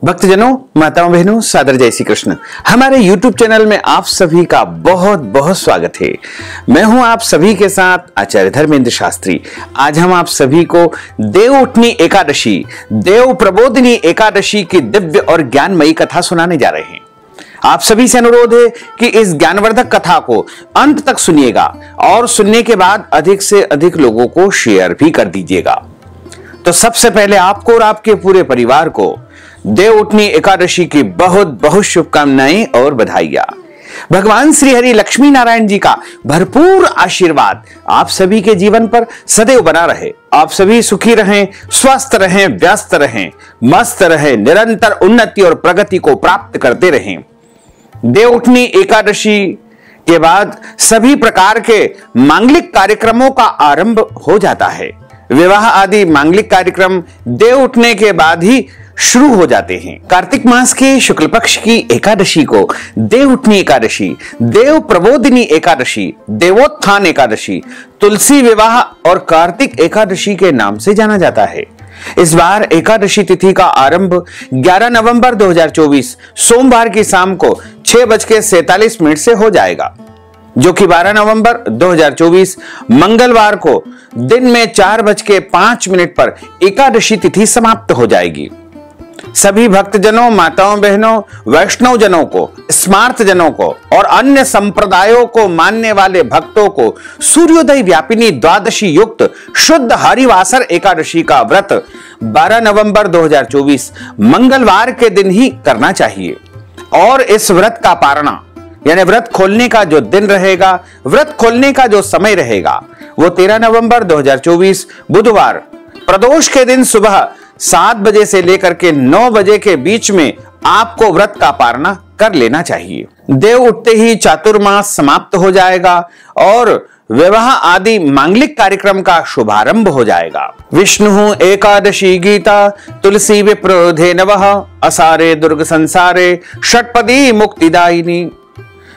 भक्तजनों, माताओं, बहनों, सादर जय श्री कृष्ण। हमारे YouTube चैनल में आप सभी का बहुत बहुत स्वागत है। मैं हूं आप सभी के साथ आचार्य धर्मेंद्र शास्त्री। आज हम आप सभी को देवउठनी एकादशी, देव प्रबोधिनी एकादशी की दिव्य और ज्ञानमयी कथा सुनाने जा रहे हैं। आप सभी से अनुरोध है कि इस ज्ञानवर्धक कथा को अंत तक सुनिएगा और सुनने के बाद अधिक से अधिक लोगों को शेयर भी कर दीजिएगा। तो सबसे पहले आपको और आपके पूरे परिवार को देवउठनी एकादशी की बहुत बहुत शुभकामनाएं और बधाइयां। भगवान श्री हरि लक्ष्मी नारायण जी का भरपूर आशीर्वाद आप सभी के जीवन पर सदैव बना रहे। आप सभी सुखी रहें, स्वस्थ रहें, व्यस्त रहें, मस्त रहें, निरंतर उन्नति और प्रगति को प्राप्त करते रहें। देवउठनी एकादशी के बाद सभी प्रकार के मांगलिक कार्यक्रमों का आरंभ हो जाता है। विवाह आदि मांगलिक कार्यक्रम देव उठने के बाद ही शुरू हो जाते हैं। कार्तिक मास के शुक्ल पक्ष की एकादशी को देवउठनी एकादशी, देव प्रबोधिनी एकादशी, देवोत्थान एकादशी, तुलसी विवाह और कार्तिक एकादशी के नाम से जाना जाता है। इस बार एकादशी तिथि का आरंभ 11 नवंबर 2024 सोमवार की शाम को 6:47 से हो जाएगा, जो कि 12 नवंबर 2024 मंगलवार को दिन में 4:05 पर एकादशी तिथि समाप्त हो जाएगी। सभी भक्तजनों, माताओं, बहनों, वैष्णव जनों को, स्मार्त जनों को और अन्य संप्रदायों को मानने वाले भक्तों को सूर्योदय व्यापिनी द्वादशी युक्त शुद्ध हरिवासर एकादशी का व्रत 12 नवंबर 2024 मंगलवार के दिन ही करना चाहिए। और इस व्रत का पारणा यानी व्रत खोलने का जो दिन रहेगा, व्रत खोलने का जो समय रहेगा, वो 13 नवंबर 2024 बुधवार प्रदोष के दिन सुबह 7 बजे से लेकर के 9 बजे के बीच में आपको व्रत का पारणा कर लेना चाहिए। देव उठते ही चातुर्मास समाप्त हो जाएगा और विवाह आदि मांगलिक कार्यक्रम का शुभारंभ हो जाएगा। विष्णु एकादशी गीता तुलसी विप्रोधे नवः असारे दुर्ग संसारे षटपदी मुक्तिदायिनी।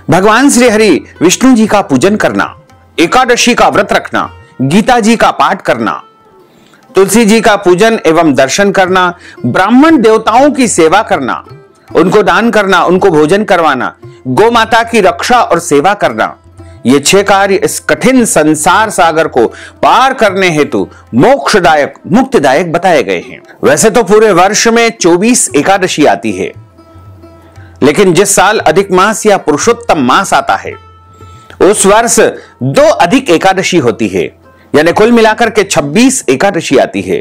भगवान श्री हरि विष्णु जी का पूजन करना, एकादशी का व्रत रखना, गीता जी का पाठ करना, तुलसी जी का पूजन एवं दर्शन करना, ब्राह्मण देवताओं की सेवा करना, उनको दान करना, उनको भोजन करवाना, गौ माता की रक्षा और सेवा करना, ये 6 कार्य इस कठिन संसार सागर को पार करने हेतु मोक्षदायक, मुक्तिदायक बताए गए हैं। वैसे तो पूरे वर्ष में 24 एकादशी आती है, लेकिन जिस साल अधिक मास या पुरुषोत्तम मास आता है उस वर्ष 2 अधिक एकादशी होती है, यानी कुल मिलाकर के 26 एकादशी आती है।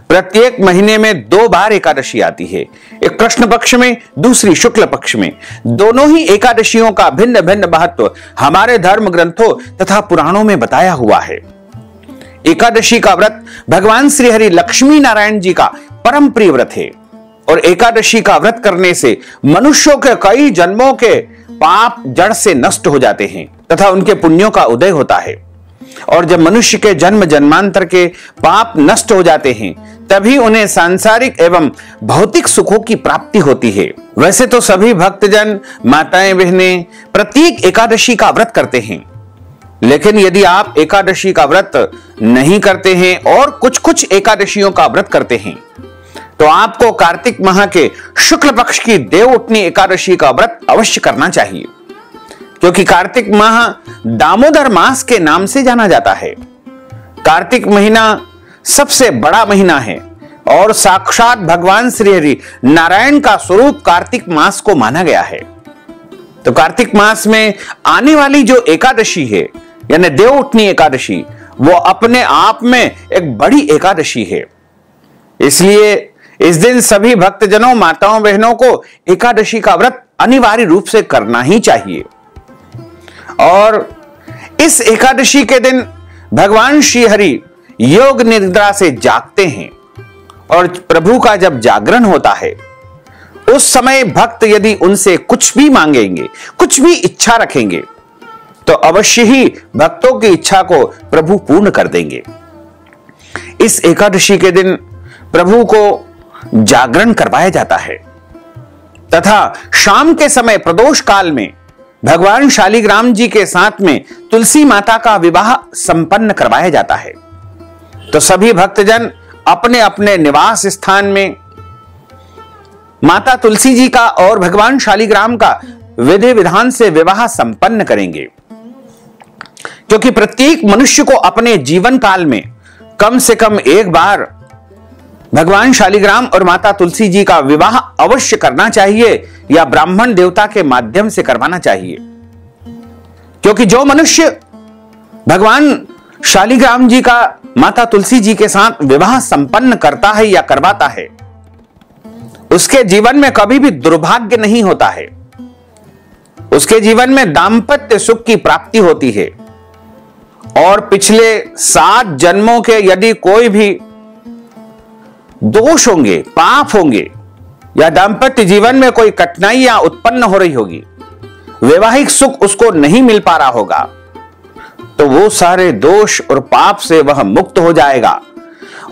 प्रत्येक महीने में 2 बार एकादशी आती है, एक कृष्ण पक्ष में, दूसरी शुक्ल पक्ष में। दोनों ही एकादशियों का भिन्न भिन्न महत्व हमारे धर्म ग्रंथों तथा पुराणों में बताया हुआ है। एकादशी का व्रत भगवान श्री हरि लक्ष्मी नारायण जी का परम प्रिय व्रत है और एकादशी का व्रत करने से मनुष्यों के कई जन्मों के पाप जड़ से नष्ट हो जाते हैं तथा उनके पुण्यों का उदय होता है। और जब मनुष्य के जन्म जन्मांतर के पाप नष्ट हो जाते हैं तभी उन्हें सांसारिक एवं भौतिक सुखों की प्राप्ति होती है। वैसे तो सभी भक्तजन, माताएं, बहनें प्रत्येक एकादशी का व्रत करते हैं, लेकिन यदि आप एकादशी का व्रत नहीं करते हैं और कुछ कुछ एकादशियों का व्रत करते हैं तो आपको कार्तिक माह के शुक्ल पक्ष की देवउठनी एकादशी का व्रत अवश्य करना चाहिए, क्योंकि कार्तिक माह दामोदर मास के नाम से जाना जाता है। कार्तिक महीना सबसे बड़ा महीना है और साक्षात भगवान श्री हरि नारायण का स्वरूप कार्तिक मास को माना गया है। तो कार्तिक मास में आने वाली जो एकादशी है यानी देवउठनी एकादशी, वो अपने आप में एक बड़ी एकादशी है। इसलिए इस दिन सभी भक्तजनों, माताओं, बहनों को एकादशी का व्रत अनिवार्य रूप से करना ही चाहिए। और इस एकादशी के दिन भगवान श्री हरि योग निद्रा से जागते हैं और प्रभु का जब जागरण होता है उस समय भक्त यदि उनसे कुछ भी मांगेंगे, कुछ भी इच्छा रखेंगे तो अवश्य ही भक्तों की इच्छा को प्रभु पूर्ण कर देंगे। इस एकादशी के दिन प्रभु को जागरण करवाया जाता है तथा शाम के समय प्रदोष काल में भगवान शालिग्राम जी के साथ में तुलसी माता का विवाह संपन्न करवाया जाता है। तो सभी भक्तजन अपने अपने निवास स्थान में माता तुलसी जी का और भगवान शालिग्राम का विधि विधान से विवाह संपन्न करेंगे, क्योंकि प्रत्येक मनुष्य को अपने जीवन काल में कम से कम एक बार भगवान शालिग्राम और माता तुलसी जी का विवाह अवश्य करना चाहिए या ब्राह्मण देवता के माध्यम से करवाना चाहिए। क्योंकि जो मनुष्य भगवान शालिग्राम जी का माता तुलसी जी के साथ विवाह संपन्न करता है या करवाता है, उसके जीवन में कभी भी दुर्भाग्य नहीं होता है, उसके जीवन में दाम्पत्य सुख की प्राप्ति होती है। और पिछले 7 जन्मों के यदि कोई भी दोष होंगे, पाप होंगे, या दाम्पत्य जीवन में कोई कठिनाइयां उत्पन्न हो रही होगी, वैवाहिक सुख उसको नहीं मिल पा रहा होगा, तो वो सारे दोष और पाप से वह मुक्त हो जाएगा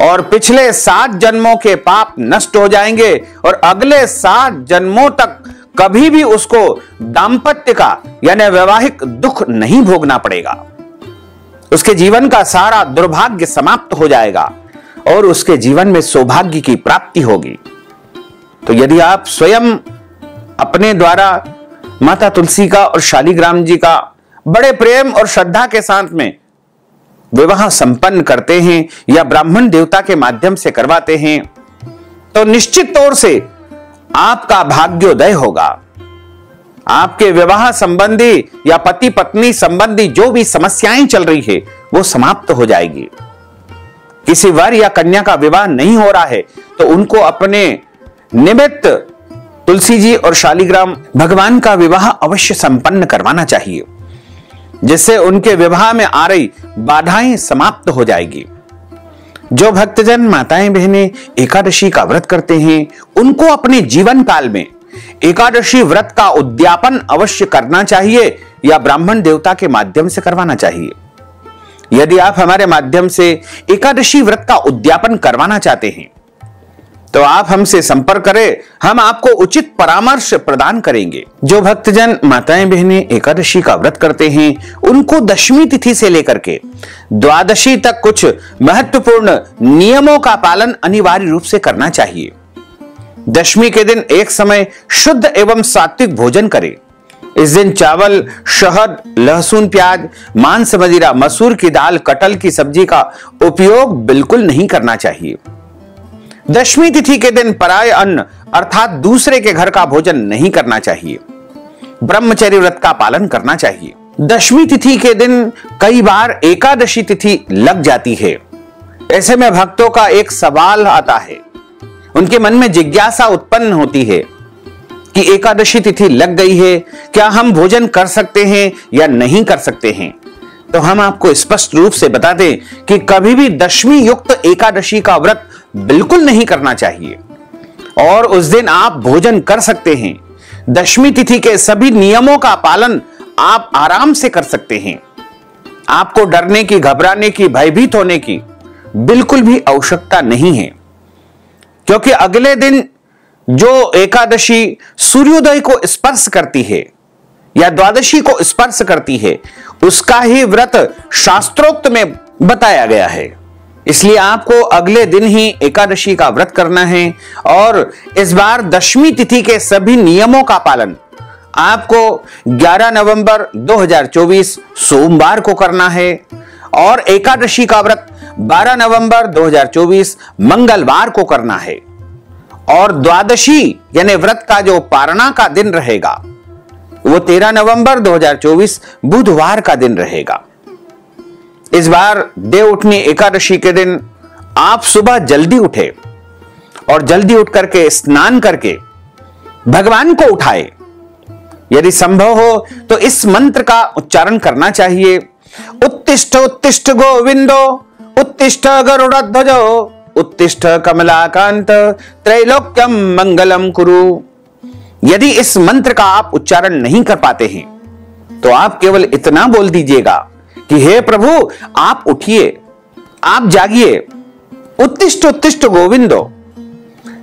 और पिछले 7 जन्मों के पाप नष्ट हो जाएंगे और अगले 7 जन्मों तक कभी भी उसको दाम्पत्य का यानी वैवाहिक दुख नहीं भोगना पड़ेगा। उसके जीवन का सारा दुर्भाग्य समाप्त हो जाएगा और उसके जीवन में सौभाग्य की प्राप्ति होगी। तो यदि आप स्वयं अपने द्वारा माता तुलसी का और शालिग्राम जी का बड़े प्रेम और श्रद्धा के साथ में विवाह संपन्न करते हैं या ब्राह्मण देवता के माध्यम से करवाते हैं, तो निश्चित तौर से आपका भाग्योदय होगा। आपके विवाह संबंधी या पति पत्नी संबंधी जो भी समस्याएं चल रही है वो समाप्त हो जाएगी। किसी वर या कन्या का विवाह नहीं हो रहा है तो उनको अपने निमित्त तुलसी जी और शालिग्राम भगवान का विवाह अवश्य संपन्न करवाना चाहिए, जिससे उनके विवाह में आ रही बाधाएं समाप्त हो जाएगी। जो भक्तजन माताएं बहनें एकादशी का व्रत करते हैं, उनको अपने जीवन काल में एकादशी व्रत का उद्यापन अवश्य करना चाहिए या ब्राह्मण देवता के माध्यम से करवाना चाहिए। यदि आप हमारे माध्यम से एकादशी व्रत का उद्यापन करवाना चाहते हैं तो आप हमसे संपर्क करें, हम आपको उचित परामर्श प्रदान करेंगे। जो भक्तजन माताएं बहनें एकादशी का व्रत करते हैं, उनको दशमी तिथि से लेकर के द्वादशी तक कुछ महत्वपूर्ण नियमों का पालन अनिवार्य रूप से करना चाहिए। दशमी के दिन एक समय शुद्ध एवं सात्विक भोजन करें। इस दिन चावल, शहद, लहसुन, प्याज, मांस, मदिरा, मसूर की दाल, कटहल की सब्जी का उपयोग बिल्कुल नहीं करना चाहिए। दशमी तिथि के दिन पराय अन्न अर्थात दूसरे के घर का भोजन नहीं करना चाहिए। ब्रह्मचर्य व्रत का पालन करना चाहिए। दशमी तिथि के दिन कई बार एकादशी तिथि लग जाती है। ऐसे में भक्तों का एक सवाल आता है, उनके मन में जिज्ञासा उत्पन्न होती है कि एकादशी तिथि लग गई है, क्या हम भोजन कर सकते हैं या नहीं कर सकते हैं? तो हम आपको स्पष्ट रूप से बता दें कि कभी भी दशमी युक्त एकादशी का व्रत बिल्कुल नहीं करना चाहिए और उस दिन आप भोजन कर सकते हैं। दशमी तिथि के सभी नियमों का पालन आप आराम से कर सकते हैं। आपको डरने की, घबराने की, भयभीत होने की बिल्कुल भी आवश्यकता नहीं है, क्योंकि अगले दिन जो एकादशी सूर्योदय को स्पर्श करती है या द्वादशी को स्पर्श करती है, उसका ही व्रत शास्त्रोक्त में बताया गया है। इसलिए आपको अगले दिन ही एकादशी का व्रत करना है और इस बार दशमी तिथि के सभी नियमों का पालन आपको 11 नवंबर 2024 सोमवार को करना है और एकादशी का व्रत 12 नवंबर 2024 मंगलवार को करना है और द्वादशी यानी व्रत का जो पारणा का दिन रहेगा वो 13 नवंबर 2024 बुधवार का दिन रहेगा। इस बार देवउठनी एकादशी के दिन आप सुबह जल्दी उठे और जल्दी उठ करके स्नान करके भगवान को उठाए। यदि संभव हो तो इस मंत्र का उच्चारण करना चाहिए। उत्तिष्ठ उत्तिष्ठ गोविंदो, उत्तिष्ठ गरुड़ध्वजो, उत्तिष्ठ कमलाकांत, त्रैलोक्यम मंगलम कुरु। यदि इस मंत्र का आप उच्चारण नहीं कर पाते हैं तो आप केवल इतना बोल दीजिएगा कि हे प्रभु आप उठिए, आप जागिए। उत्तिष्ठ उत्तिष्ठ गोविंदो,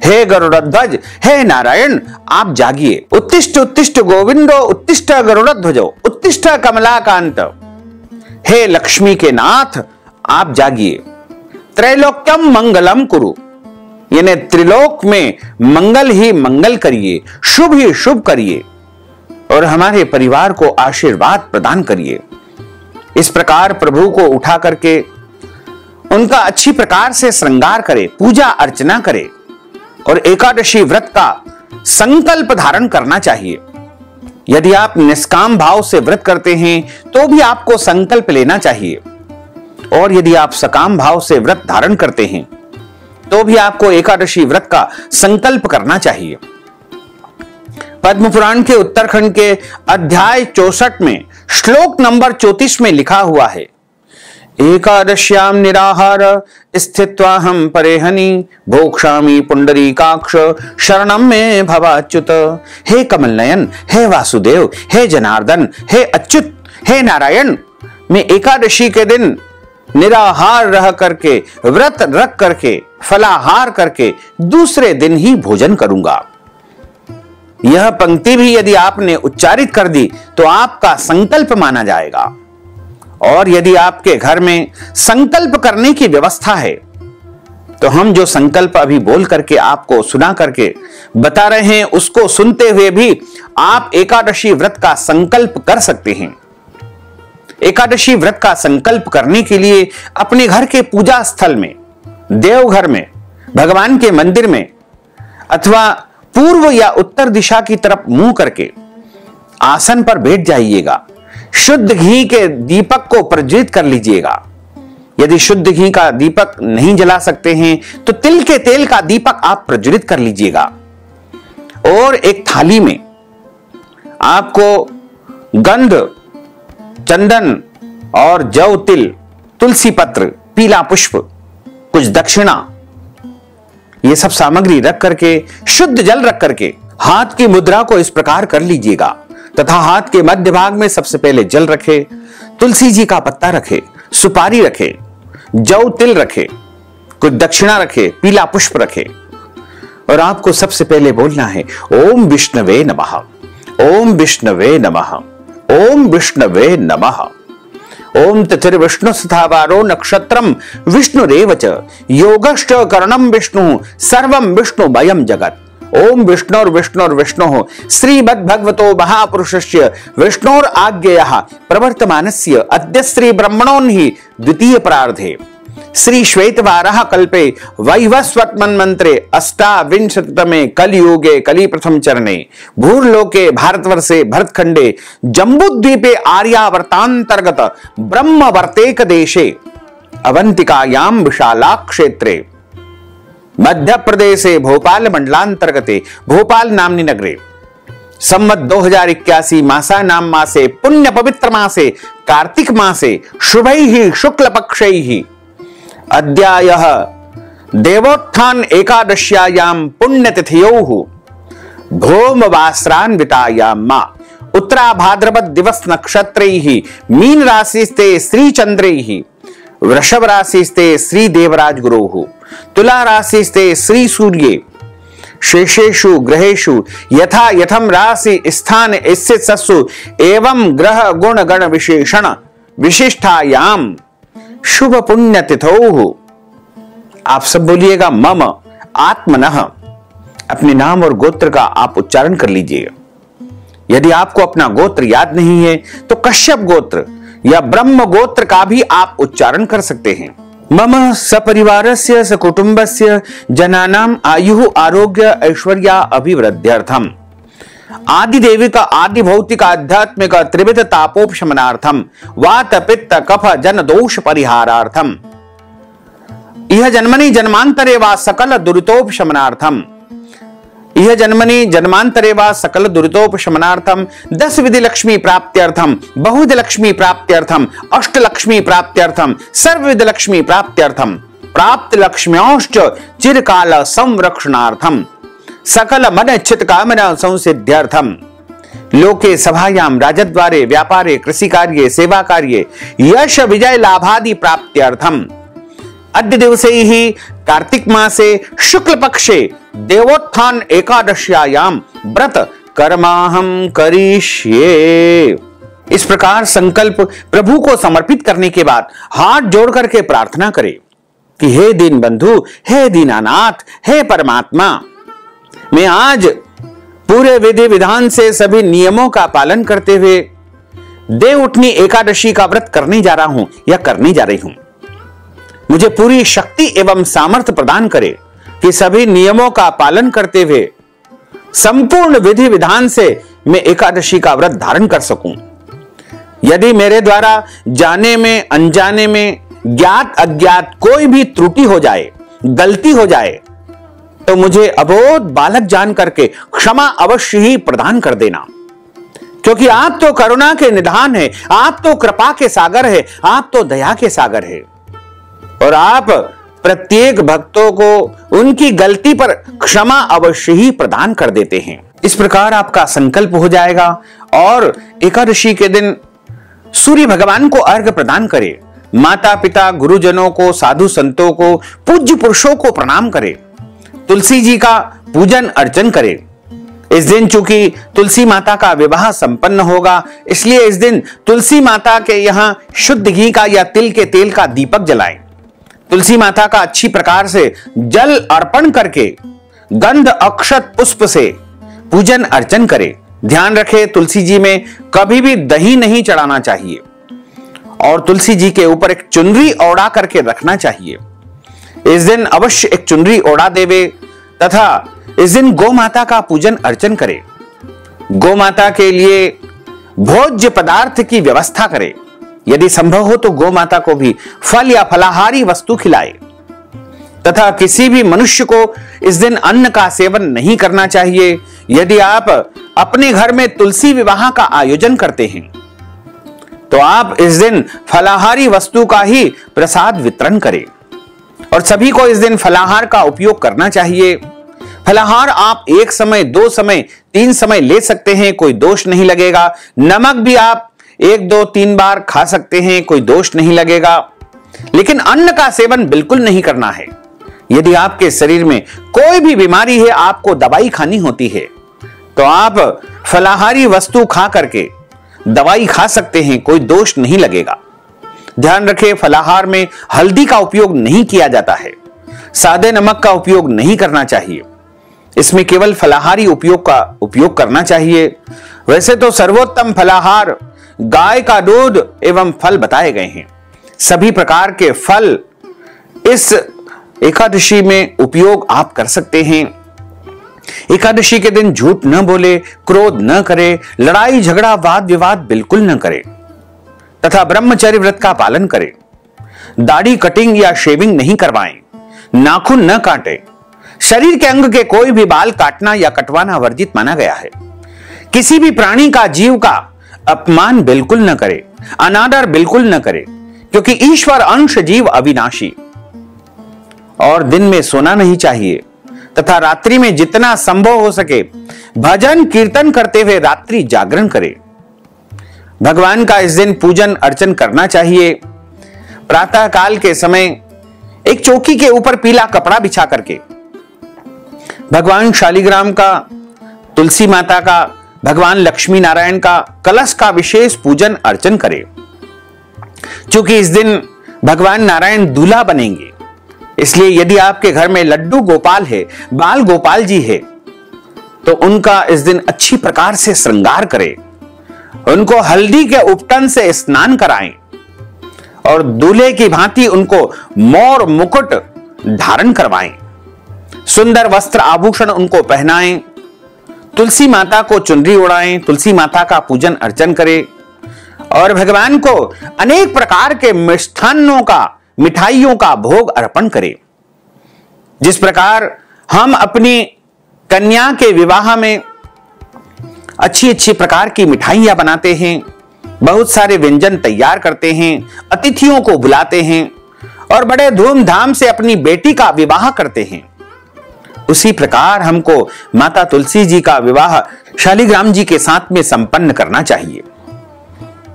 हे गरुड़ध्वज, हे नारायण आप जागिए। उत्तिष्ठ उत्तिष्ठ गोविंदो, उत्तिष्ठ गरुड़ध्वजो, उत्तिष्ठ कमलाकांत, हे लक्ष्मी के नाथ आप जागिए। त्रैलोक्यम मंगलम कुरु, यानी त्रिलोक में मंगल ही मंगल करिए, शुभ ही शुभ करिए और हमारे परिवार को आशीर्वाद प्रदान करिए। इस प्रकार प्रभु को उठा करके उनका अच्छी प्रकार से श्रृंगार करे, पूजा अर्चना करे और एकादशी व्रत का संकल्प धारण करना चाहिए। यदि आप निष्काम भाव से व्रत करते हैं तो भी आपको संकल्प लेना चाहिए और यदि आप सकाम भाव से व्रत धारण करते हैं तो भी आपको एकादशी व्रत का संकल्प करना चाहिए। पद्म पुराण के उत्तरखंड के अध्याय 64 में श्लोक नंबर 34 में लिखा हुआ है, एकादश्याम निराहार स्थित्वा हम परेहनि भोक्षामि पुंडरीकाक्ष शरणम में भवाच्युत। हे कमल नयन, हे वासुदेव, हे जनार्दन, हे अच्युत, हे नारायण, मैं एकादशी के दिन निराहार रह करके, व्रत रख करके, फलाहार करके दूसरे दिन ही भोजन करूंगा। यह पंक्ति भी यदि आपने उच्चारित कर दी तो आपका संकल्प माना जाएगा। और यदि आपके घर में संकल्प करने की व्यवस्था है तो हम जो संकल्प अभी बोल करके आपको सुना करके बता रहे हैं उसको सुनते हुए भी आप एकादशी व्रत का संकल्प कर सकते हैं। एकादशी व्रत का संकल्प करने के लिए अपने घर के पूजा स्थल में, देवघर में, भगवान के मंदिर में अथवा पूर्व या उत्तर दिशा की तरफ मुंह करके आसन पर बैठ जाइएगा। शुद्ध घी के दीपक को प्रज्वलित कर लीजिएगा। यदि शुद्ध घी का दीपक नहीं जला सकते हैं तो तिल के तेल का दीपक आप प्रज्वलित कर लीजिएगा और एक थाली में आपको गंध, चंदन और जौ, तिल, तुलसी पत्र, पीला पुष्प, कुछ दक्षिणा, ये सब सामग्री रख करके, शुद्ध जल रख करके हाथ की मुद्रा को इस प्रकार कर लीजिएगा तथा हाथ के मध्य भाग में सबसे पहले जल रखे, तुलसी जी का पत्ता रखे, सुपारी रखे, जौ तिल रखे, कुछ दक्षिणा रखे, पीला पुष्प रखे और आपको सबसे पहले बोलना है ओम विष्णवे नमः, ओम विष्णवे नमः, ओम विष्णवे नमः। ओम तिथिर्विष्णु स्थावारो नक्षत्रम विष्णुरेव च योगश्च करणम विष्णु सर्वम विष्णुमयं जगत्। ओम विष्णुर्विष्णुर्विष्णुः श्रीमद्भगवतो महापुरुषस्य विष्णोर आज्ञया प्रवर्तमानस्य अद्य श्री ब्रह्मणोन्हि द्वितीय प्रार्धे श्री श्वेतवाराह कल्पे वैवस्वत मन्वंतरे अष्टाविंशतितमे कलियुगे कलि प्रथम चरणे भूर्लोके भारतवर्षे भरतखंडे जम्बूद्वीपे आर्यावर्तांतर्गत ब्रह्मवर्तेक देशे अवंतिकायां विशाला क्षेत्रे मध्य प्रदेशे भोपाल मंडलांतर्गते भोपाल नामनी नगरे संवत 2081 मासा नाम मासे पुण्य पवित्र मासे कार्तिक मासे शुभैः शुक्ल पक्षैः अद्यायः देवोत्थान एकादश्यायां पुण्यतिथयोः भौमवासरान्वितायां मा उत्तरा भाद्रपद दिवस नक्षत्रैः मीन राशिस्ते श्री चंद्रैः वृषभ राशिस्ते श्री देवराज गुरोः तुला राशिस्ते श्री सूर्ये शेषेषु ग्रहेषु यथा यथम राशि स्थान स्थितसु एवं ग्रह गुण गण विशेषण विशिष्टायाम शुभ पुण्य तिथौ। आप सब बोलिएगा मम आत्मनः। अपने नाम और गोत्र का आप उच्चारण कर लीजिएगा। यदि आपको अपना गोत्र याद नहीं है तो कश्यप गोत्र या ब्रह्म गोत्र का भी आप उच्चारण कर सकते हैं। मम सपरिवारस्य सकुटुंबस्य जनानां आयुः आरोग्य ऐश्वर्य अभिवृद्ध्यर्थम आदि देविका आदि भौतिक आध्यात्मिक त्रिविध तापोपशमनार्थम वात पित्त कफ जन दोष परिहारार्थम इह जन्मनि जन्मांतरे वा सकल दुरितोपशमनार्थम इह जन्मनि जन्मांतरे वा सकल दुरितोपशमनार्थम 10 विधि लक्ष्मी प्राप्त्यर्थम बहुविध लक्ष्मी प्राप्त्यर्थम अष्ट लक्ष्मी प्राप्त्यर्थम सर्वविध लक्ष्मी प्राप्त्यर्थम प्राप्त लक्ष्म्योश्च चिरकाल संरक्षणार्थम सकल मन इच्छित कामना संसिद्ध्यर्थम लोके सभायां राजद्वारे व्यापारे कृषि कार्ये सेवा कार्ये यश विजय लाभादि प्राप्त्यर्थम अद्य दिवसे ही कार्तिक मासे शुक्ल पक्षे देवोत्थान एकादश्यायां व्रत कर्माहम करिष्ये। इस प्रकार संकल्प प्रभु को समर्पित करने के बाद हाथ जोड़ करके प्रार्थना करें। कि हे दीन बंधु, हे दीनानाथ, हे परमात्मा, मैं आज पूरे विधि विधान से सभी नियमों का पालन करते हुए देवउठनी एकादशी का व्रत करने जा रहा हूं या करने जा रही हूं। मुझे पूरी शक्ति एवं सामर्थ्य प्रदान करे कि सभी नियमों का पालन करते हुए संपूर्ण विधि विधान से मैं एकादशी का व्रत धारण कर सकूं। यदि मेरे द्वारा जाने में, अनजाने में, ज्ञात अज्ञात कोई भी त्रुटि हो जाए, गलती हो जाए, तो मुझे अबोध बालक जान करके क्षमा अवश्य ही प्रदान कर देना, क्योंकि आप तो करुणा के निधान है, आप तो कृपा के सागर है, आप तो दया के सागर है, और आप प्रत्येक भक्तों को उनकी गलती पर क्षमा अवश्य ही प्रदान कर देते हैं। इस प्रकार आपका संकल्प हो जाएगा और एकादशी के दिन सूर्य भगवान को अर्घ्य प्रदान करें, माता पिता, गुरुजनों को, साधु संतों को, पूज्य पुरुषों को प्रणाम करें, तुलसी जी का पूजन अर्चन करें। इस दिन चूंकि तुलसी माता का विवाह संपन्न होगा, इसलिए इस दिन तुलसी माता के यहां शुद्ध घी का या तिल के तेल का दीपक जलाएं। तुलसी माता का अच्छी प्रकार से जल अर्पण करके गंध अक्षत पुष्प से पूजन अर्चन करें। ध्यान रखें, तुलसी जी में कभी भी दही नहीं चढ़ाना चाहिए और तुलसी जी के ऊपर एक चुनरी ओढ़ा करके रखना चाहिए। इस दिन अवश्य एक चुनरी ओढ़ा देवे तथा इस दिन गौ माता का पूजन अर्चन करें। गौ माता के लिए भोज्य पदार्थ की व्यवस्था करें। यदि संभव हो तो गौ माता को भी फल या फलाहारी वस्तु खिलाए तथा किसी भी मनुष्य को इस दिन अन्न का सेवन नहीं करना चाहिए। यदि आप अपने घर में तुलसी विवाह का आयोजन करते हैं तो आप इस दिन फलाहारी वस्तु का ही प्रसाद वितरण करें और सभी को इस दिन फलाहार का उपयोग करना चाहिए। फलाहार आप एक समय, 2 समय, 3 समय ले सकते हैं, कोई दोष नहीं लगेगा। नमक भी आप 1, 2, 3 बार खा सकते हैं, कोई दोष नहीं लगेगा। लेकिन अन्न का सेवन बिल्कुल नहीं करना है। यदि आपके शरीर में कोई भी बीमारी है, आपको दवाई खानी होती है, तो आप फलाहारी वस्तु खा करके दवाई खा सकते हैं, कोई दोष नहीं लगेगा। ध्यान रखें, फलाहार में हल्दी का उपयोग नहीं किया जाता है, सादे नमक का उपयोग नहीं करना चाहिए। इसमें केवल फलाहारी उपयोग का उपयोग करना चाहिए। वैसे तो सर्वोत्तम फलाहार गाय का दूध एवं फल बताए गए हैं। सभी प्रकार के फल इस एकादशी में उपयोग आप कर सकते हैं। एकादशी के दिन झूठ न बोले, क्रोध न करे, लड़ाई झगड़ा वाद विवाद बिल्कुल न करे तथा ब्रह्मचर्य व्रत का पालन करें। दाढ़ी कटिंग या शेविंग नहीं करवाएं, नाखून न काटें, शरीर के अंग के कोई भी बाल काटना या कटवाना वर्जित माना गया है। किसी भी प्राणी का, जीव का अपमान बिल्कुल न करे, अनादर बिल्कुल न करे, क्योंकि ईश्वर अंश जीव अविनाशी। और दिन में सोना नहीं चाहिए तथा रात्रि में जितना संभव हो सके भजन कीर्तन करते हुए रात्रि जागरण करें। भगवान का इस दिन पूजन अर्चन करना चाहिए। प्रातः काल के समय एक चौकी के ऊपर पीला कपड़ा बिछा करके भगवान शालिग्राम का, तुलसी माता का, भगवान लक्ष्मी नारायण का, कलश का विशेष पूजन अर्चन करें। क्योंकि इस दिन भगवान नारायण दूल्हा बनेंगे, इसलिए यदि आपके घर में लड्डू गोपाल है, बाल गोपाल जी है, तो उनका इस दिन अच्छी प्रकार से श्रृंगार करें, उनको हल्दी के उपटन से स्नान कराएं और दूल्हे की भांति उनको मोर मुकुट धारण करवाएं, सुंदर वस्त्र आभूषण उनको पहनाएं, तुलसी माता को चुनरी ओढ़ाएं, तुलसी माता का पूजन अर्चन करें और भगवान को अनेक प्रकार के मिष्ठान्नों का, मिठाइयों का भोग अर्पण करें। जिस प्रकार हम अपनी कन्या के विवाह में अच्छी अच्छी प्रकार की मिठाइयां बनाते हैं, बहुत सारे व्यंजन तैयार करते हैं, अतिथियों को बुलाते हैं और बड़े धूमधाम से अपनी बेटी का विवाह करते हैं, उसी प्रकार हमको माता तुलसी जी का विवाह शालिग्राम जी के साथ में संपन्न करना चाहिए।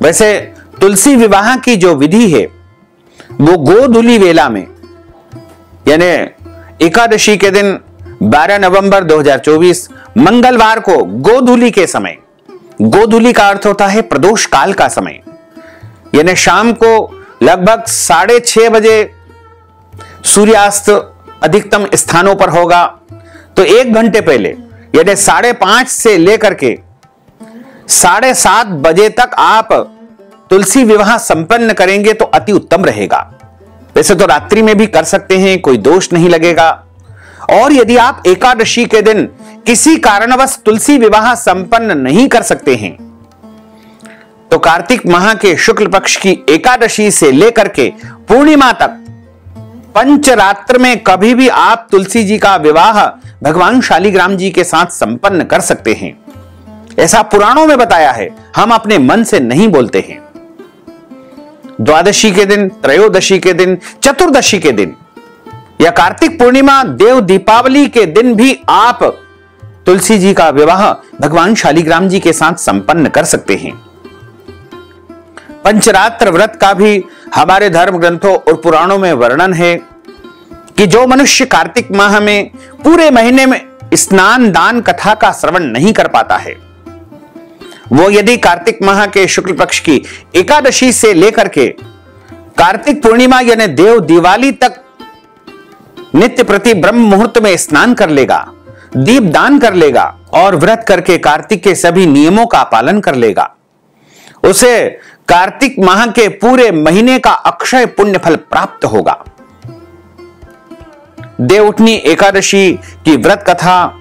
वैसे तुलसी विवाह की जो विधि है वो गोधूली वेला में, यानी एकादशी के दिन 12 नवंबर 2024 मंगलवार को गोधूली के समय, गोधूली का अर्थ होता है प्रदोष काल का समय, यानी शाम को लगभग 6:30 बजे सूर्यास्त अधिकतम स्थानों पर होगा, तो 1 घंटे पहले यानी 5:30 से लेकर के 7:30 बजे तक आप तुलसी विवाह संपन्न करेंगे तो अति उत्तम रहेगा। वैसे तो रात्रि में भी कर सकते हैं, कोई दोष नहीं लगेगा। और यदि आप एकादशी के दिन किसी कारणवश तुलसी विवाह संपन्न नहीं कर सकते हैं तो कार्तिक माह के शुक्ल पक्ष की एकादशी से लेकर के पूर्णिमा तक पंचरात्र में कभी भी आप तुलसी जी का विवाह भगवान शालिग्राम जी के साथ संपन्न कर सकते हैं। ऐसा पुराणों में बताया है, हम अपने मन से नहीं बोलते हैं। द्वादशी के दिन, त्रयोदशी के दिन, चतुर्दशी के दिन या कार्तिक पूर्णिमा, देव दीपावली के दिन भी आप तुलसी जी का विवाह भगवान शालिग्राम जी के साथ संपन्न कर सकते हैं। पंचरात्र व्रत का भी हमारे धर्म ग्रंथों और पुराणों में वर्णन है कि जो मनुष्य कार्तिक माह में पूरे महीने में स्नान दान कथा का श्रवण नहीं कर पाता है, वो यदि कार्तिक माह के शुक्ल पक्ष की एकादशी से लेकर के कार्तिक पूर्णिमा यानी देव दिवाली तक नित्य प्रति ब्रह्म मुहूर्त में स्नान कर लेगा, दीप दान कर लेगा और व्रत करके कार्तिक के सभी नियमों का पालन कर लेगा, उसे कार्तिक माह के पूरे महीने का अक्षय पुण्य फल प्राप्त होगा। देवउठनी एकादशी की व्रत कथा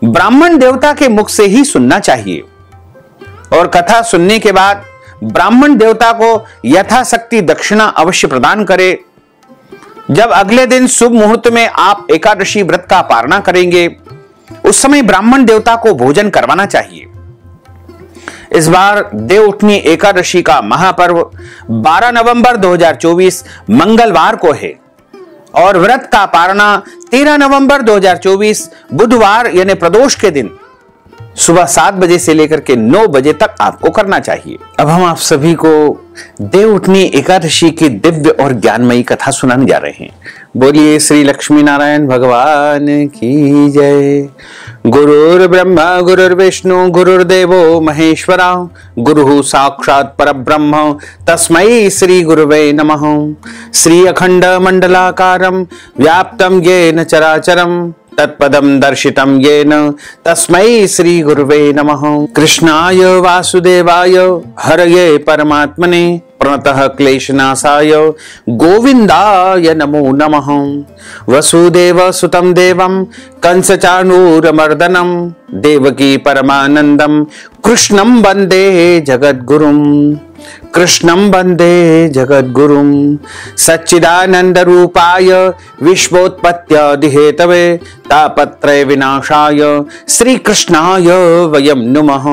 ब्राह्मण देवता के मुख से ही सुनना चाहिए और कथा सुनने के बाद ब्राह्मण देवता को यथाशक्ति दक्षिणा अवश्य प्रदान करें। जब अगले दिन शुभ मुहूर्त में आप एकादशी व्रत का पारणा करेंगे, उस समय ब्राह्मण देवता को भोजन करवाना चाहिए। इस बार देवउठनी एकादशी का महापर्व 12 नवंबर 2024 मंगलवार को है और व्रत का पारणा 13 नवंबर 2024 बुधवार यानी प्रदोष के दिन सुबह 7 बजे से लेकर के 9 बजे तक आपको करना चाहिए। अब हम आप सभी को देवउठनी एकादशी की दिव्य और ज्ञानमयी कथा सुनाने जा रहे हैं। बोलिए श्री लक्ष्मी नारायण भगवान की जय। गुरुर् ब्रह्मा गुरुर्विष्णु गुरुर्देवो महेश्वरा, गुरुः साक्षात् परब्रह्म तस्मै श्री गुरुवे नमः। श्री अखंड मंडलाकारं व्याप्तं येन चराचरं तत्पदं दर्शितं येन तस्मै श्री गुरुवे नमः। कृष्णाय वासुदेवाय हरये परमात्मने प्रणतः क्लेशनाशाय गोविंदाय नमो नमः। वसुदेव सुतं देवं कंसचाणूरमर्दनं देवकी परमानंदं कृष्णं वंदे जगद्गुरुं। कृष्णं वंदे जगद्गुरुं। सच्चिदानंद रूपाय विश्वोत्पत्त्यादिहेतवे तापत्रय विनाशाय श्री कृष्णाय वयं नुमः।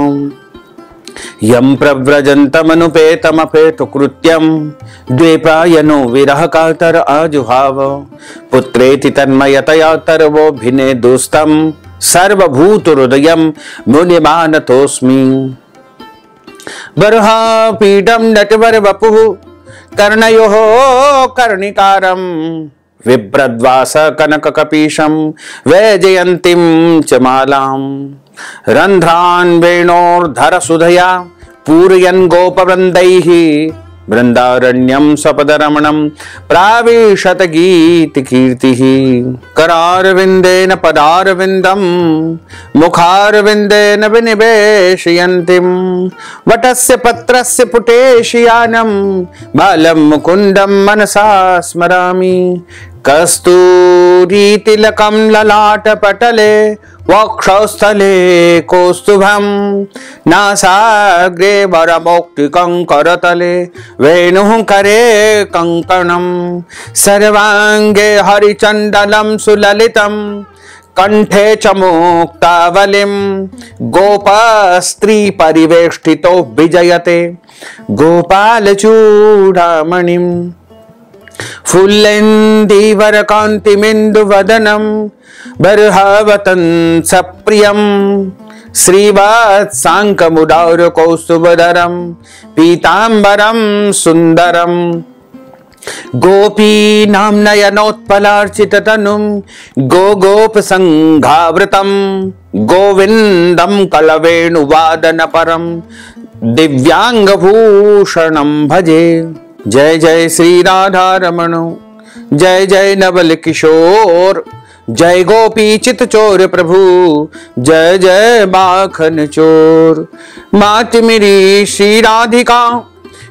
यं प्रव्रजन्तमनुपेतमपेतु कृत्यं द्वैपायनो विरह कातर आजुहाव। पुत्रेति तन्मयतया तरवोभिने दुस्तं सर्वभूत हृदयं मुनिमानतोऽस्मि। बर्हापीडं नटवर वपुः कर्णयोः कर्णिकारं बिभ्रद्वास कनककपीशं वैजयन्तीं च मालां। रन्ध्रान् वेणोर्धर सुधया पूरयन् गोपवृन्दैः वृन्दारण्यं सपदरमणं प्राविशत गीतकीर्तिः। करारविन्देन पदारविन्दं मुखारविन्देन विनिवेशयन्तीं वटस्य पत्रस्य पुटेशयानं बालं मुकुन्दं मनसा स्मरामि। कस्तूरीतिलकं ललाटपटले वक्षस्थले कौस्तुभं नासाग्रे वरमौक्तिकं करतले वेणुः करे कङ्कणं। सर्वाङ्गे हरिचन्दनं सुललितं कंठे च मुक्तावलिं गोपस्त्री परिवेष्टितो विजयते गोपालचूडामणिम्। फुल्लेन्दीवरकान्तिमिन्दुवदनं बर्हावतं सप्रियं श्रीवत्साङ्कमुदारकौस्तुभधरं पीताम्बरं सुन्दरं। गोपीनां नयनोत्पलार्चिततनुं गोगोपसङ्घावृतं गोविन्दं कलवेणुवादनपरं दिव्यांगभूषणं भजे। जय जय श्री राधा रमण जय जय नवल किशोर, जय गोपी चित चोर प्रभु, जय जय माखन चोर। मात मेरी श्री राधिका,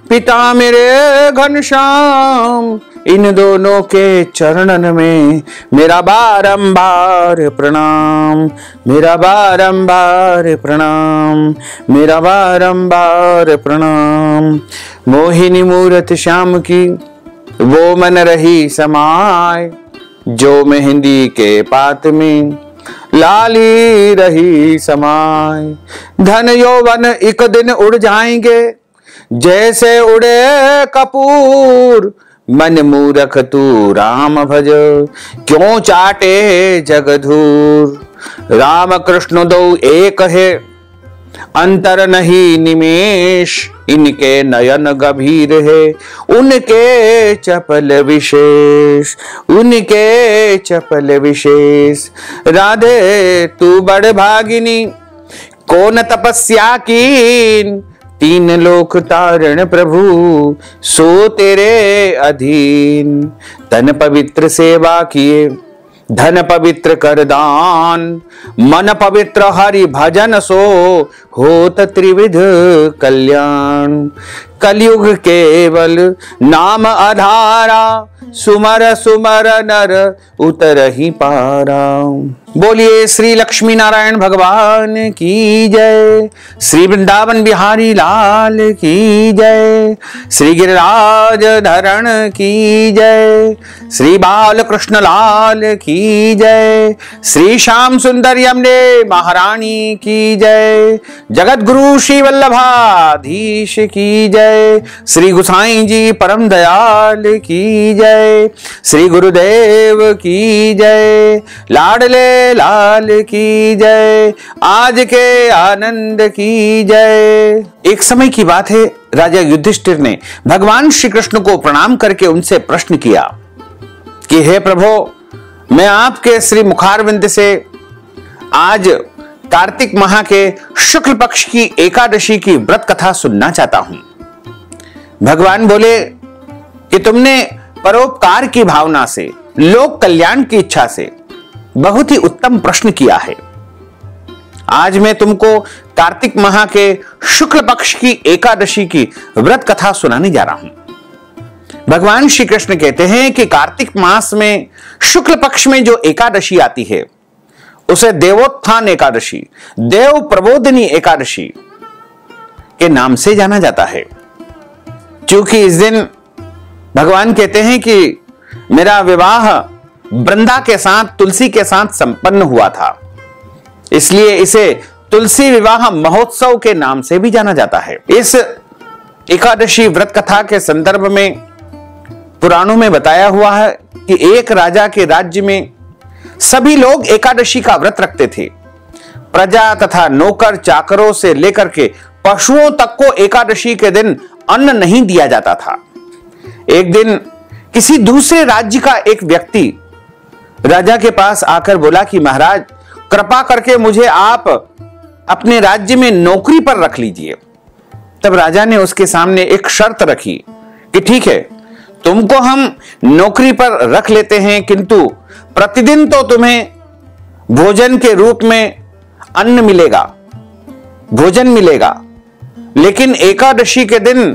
पिता मेरे घनश्याम, इन दोनों के चरणन में मेरा बारंबार प्रणाम, मेरा बारंबार प्रणाम, मेरा बारंबार प्रणाम। मोहिनी मूरत श्याम की वो मन रही समाय, जो मेहंदी के पात में लाली रही समाय। धन यौवन एक दिन उड़ जाएंगे, जैसे उड़े कपूर, मन मूरख तू राम भज, क्यों चाटे जगधूर। राम कृष्ण दो एक है, अंतर नहीं निमेष, इनके नयन गंभीर है, उनके चपल विशेष, उनके चपल विशेष। राधे तू बड़ भागिनी, कौन तपस्या कीन, तीन लोक तारण प्रभु, सो तेरे अधीन। तन पवित्र सेवा किए, धन पवित्र कर दान, मन पवित्र हरि भजन सो, होत त्रिविध कल्याण। कलयुग केवल नाम आधारा, सुमर सुमर नर उतरहि पारा। बोलिए श्री लक्ष्मी नारायण भगवान की जय, श्री वृंदावन बिहारी लाल की जय, श्री गिरिराज धरण की जय, श्री बाल कृष्ण लाल की जय, श्री श्याम सुंदर यमुने महारानी की जय, जगत गुरु श्री वल्लभाधीश की जय, श्री गुसाई जी परम दयाल की जय, श्री गुरुदेव की जय, लाडले लाल की जय, आज के आनंद की जय। एक समय की बात है, राजा युधिष्ठिर ने भगवान श्री कृष्ण को प्रणाम करके उनसे प्रश्न किया कि हे प्रभु, मैं आपके श्री मुखारविंद से आज कार्तिक माह के शुक्ल पक्ष की एकादशी की व्रत कथा सुनना चाहता हूं। भगवान बोले कि तुमने परोपकार की भावना से, लोक कल्याण की इच्छा से बहुत ही उत्तम प्रश्न किया है। आज मैं तुमको कार्तिक माह के शुक्ल पक्ष की एकादशी की व्रत कथा सुनाने जा रहा हूं। भगवान श्री कृष्ण कहते हैं कि कार्तिक मास में शुक्ल पक्ष में जो एकादशी आती है उसे देवोत्थान एकादशी, देव प्रबोधिनी एकादशी के नाम से जाना जाता है। क्योंकि इस दिन भगवान कहते हैं कि मेरा विवाह वृंदा के साथ, तुलसी के साथ संपन्न हुआ था, इसलिए इसे तुलसी विवाह महोत्सव के नाम से भी जाना जाता है। इस एकादशी व्रत कथा के संदर्भ में पुराणों में बताया हुआ है कि एक राजा के राज्य में सभी लोग एकादशी का व्रत रखते थे। प्रजा तथा नौकर चाकरों से लेकर के पशुओं तक को एकादशी के दिन अन्न नहीं दिया जाता था। एक दिन किसी दूसरे राज्य का एक व्यक्ति राजा के पास आकर बोला कि महाराज, कृपा करके मुझे आप अपने राज्य में नौकरी पर रख लीजिए। तब राजा ने उसके सामने एक शर्त रखी कि ठीक है, तुमको हम नौकरी पर रख लेते हैं, किंतु प्रतिदिन तो तुम्हें भोजन के रूप में अन्न मिलेगा, भोजन मिलेगा, लेकिन एकादशी के दिन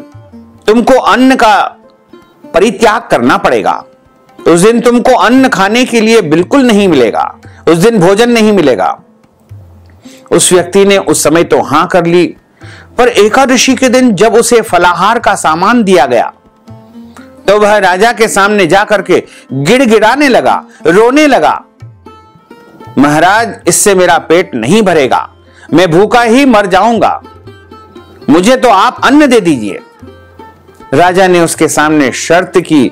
तुमको अन्न का परित्याग करना पड़ेगा। उस दिन तुमको अन्न खाने के लिए बिल्कुल नहीं मिलेगा, उस दिन भोजन नहीं मिलेगा। उस व्यक्ति ने उस समय तो हां कर ली, पर एकादशी के दिन जब उसे फलाहार का सामान दिया गया तो वह राजा के सामने जाकर के गिड़गिड़ाने लगा, रोने लगा, महाराज, इससे मेरा पेट नहीं भरेगा, मैं भूखा ही मर जाऊंगा, मुझे तो आप अन्न दे दीजिए। राजा ने उसके सामने शर्त की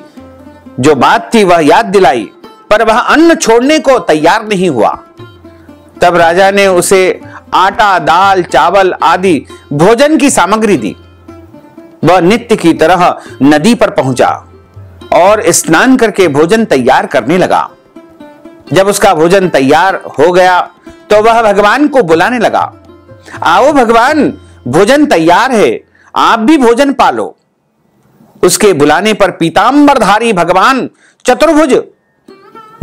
जो बात थी वह याद दिलाई, पर वह अन्न छोड़ने को तैयार नहीं हुआ। तब राजा ने उसे आटा, दाल, चावल आदि भोजन की सामग्री दी। वह नित्य की तरह नदी पर पहुंचा और स्नान करके भोजन तैयार करने लगा। जब उसका भोजन तैयार हो गया तो वह भगवान को बुलाने लगा, आओ भगवान, भोजन तैयार है, आप भी भोजन पालो। उसके बुलाने पर पीतांबरधारी भगवान चतुर्भुज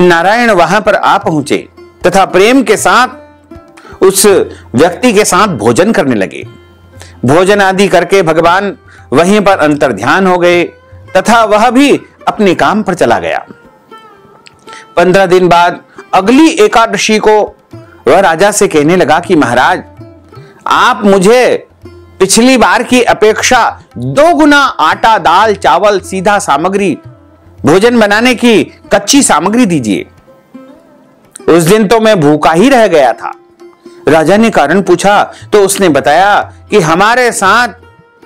नारायण वहां पर आ पहुंचे तथा प्रेम के साथ उस व्यक्ति के साथ भोजन करने लगे। भोजन आदि करके भगवान वहीं पर अंतर्ध्यान हो गए तथा वह भी अपने काम पर चला गया। 15 दिन बाद अगली एकादशी को वह राजा से कहने लगा कि महाराज, आप मुझे पिछली बार की अपेक्षा 2 गुना आटा, दाल, चावल, सीधा सामग्री, भोजन बनाने की कच्ची सामग्री दीजिए। उस दिन तो मैं भूखा ही रह गया था। राजा ने कारण पूछा तो उसने बताया कि हमारे साथ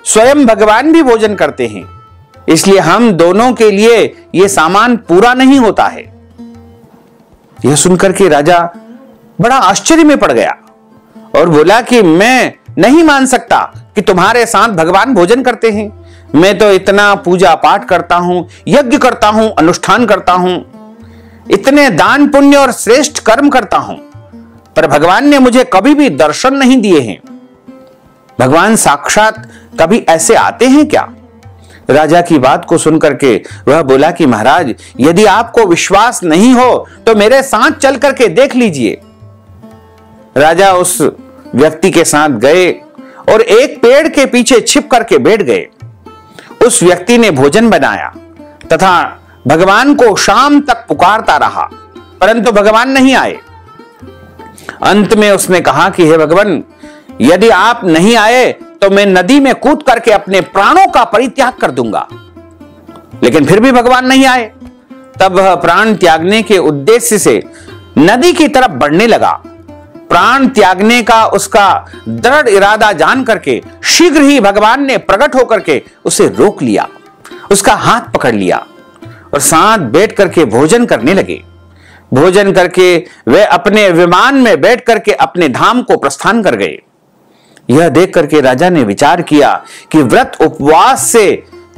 स्वयं भगवान भी भोजन करते हैं, इसलिए हम दोनों के लिए यह सामान पूरा नहीं होता है। यह सुनकर के राजा बड़ा आश्चर्य में पड़ गया और बोला कि मैं नहीं मान सकता कि तुम्हारे साथ भगवान भोजन करते हैं। मैं तो इतना पूजा पाठ करता हूं, यज्ञ करता हूं, अनुष्ठान करता हूं, इतने दान पुण्य और श्रेष्ठ कर्म करता हूं, पर भगवान ने मुझे कभी भी दर्शन नहीं दिए हैं। भगवान साक्षात कभी ऐसे आते हैं क्या? राजा की बात को सुनकर के वह बोला कि महाराज, यदि आपको विश्वास नहीं हो तो मेरे साथ चल करके देख लीजिए। राजा उस व्यक्ति के साथ गए और एक पेड़ के पीछे छिप करके बैठ गए। उस व्यक्ति ने भोजन बनाया तथा भगवान को शाम तक पुकारता रहा, परंतु भगवान नहीं आए। अंत में उसने कहा कि हे भगवान, यदि आप नहीं आए तो मैं नदी में कूद करके अपने प्राणों का परित्याग कर दूंगा। लेकिन फिर भी भगवान नहीं आए। तब वह प्राण त्यागने के उद्देश्य से नदी की तरफ बढ़ने लगा। प्राण त्यागने का उसका दृढ़ इरादा जान करके शीघ्र ही भगवान ने प्रकट होकर के उसे रोक लिया, उसका हाथ पकड़ लिया और साथ बैठ करके भोजन करने लगे। भोजन करके वे अपने विमान में बैठ करके अपने धाम को प्रस्थान कर गए। यह देख करके राजा ने विचार किया कि व्रत उपवास से